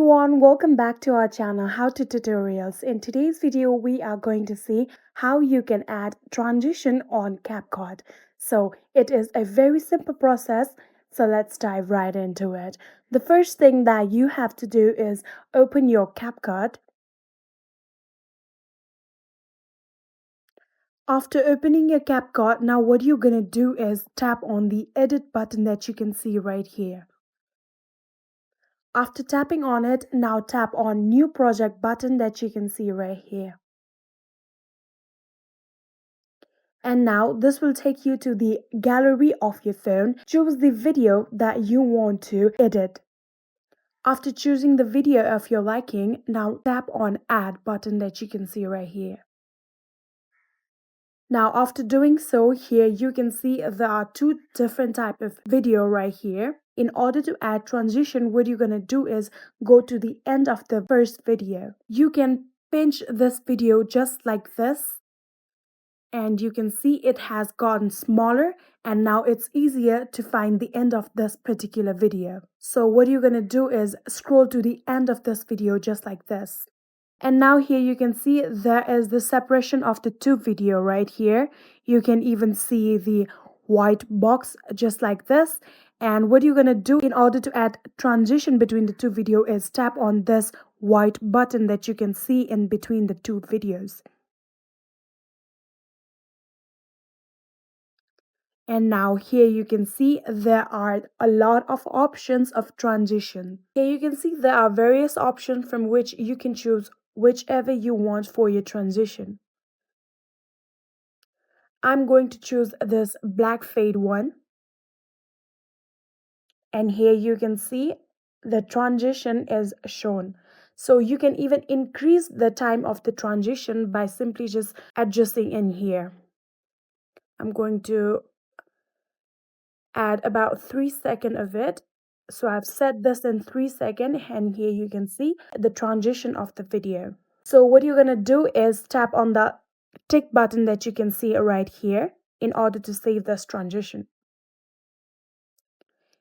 everyone, welcome back to our channel How to Tutorials. In today's video, we are going to see how you can add transition on CapCut. So it is a very simple process. So let's dive right into it. The first thing that you have to do is open your CapCut. After opening your CapCut, now what you're going to do is tap on the edit button that you can see right here. After tapping on it, now tap on New Project button that you can see right here. And now this will take you to the gallery of your phone. Choose the video that you want to edit. After choosing the video of your liking, now tap on Add button that you can see right here. Now after doing so, here you can see there are two different type of video right here. In order to add transition, what you're going to do is go to the end of the first video. You can pinch this video just like this, and you can see it has gotten smaller, and now it's easier to find the end of this particular video. So what you're going to do is scroll to the end of this video just like this. And now here you can see there is the separation of the two video right here. You can even see the white box just like this. And what you're going to do in order to add transition between the two video is tap on this white button that you can see in between the two videos. And now here you can see there are a lot of options of transition. Here you can see there are various options from which you can choose whichever you want for your transition. I'm going to choose this black fade one. And here you can see the transition is shown. So you can even increase the time of the transition by simply just adjusting in here. I'm going to add about 3 seconds of it. So I've set this in 3 seconds, and here you can see the transition of the video. So what you're going to do is tap on the tick button that you can see right here in order to save this transition.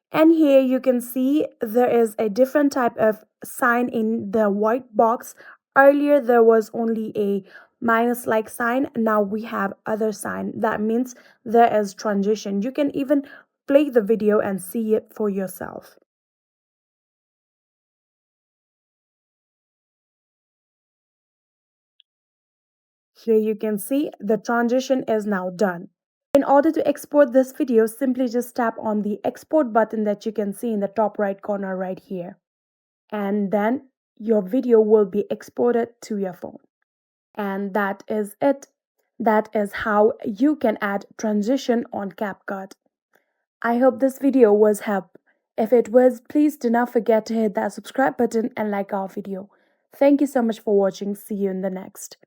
And here you can see there is a different type of sign in the white box. Earlier there was only a minus like sign. Now we have other sign. That means there is transition. You can even play the video and see it for yourself. Here you can see the transition is now done. In order to export this video, simply just tap on the export button that you can see in the top right corner right here. And then your video will be exported to your phone. And that is it. That is how you can add transition on CapCut. I hope this video was helpful. If it was, please do not forget to hit that subscribe button and like our video. Thank you so much for watching. See you in the next.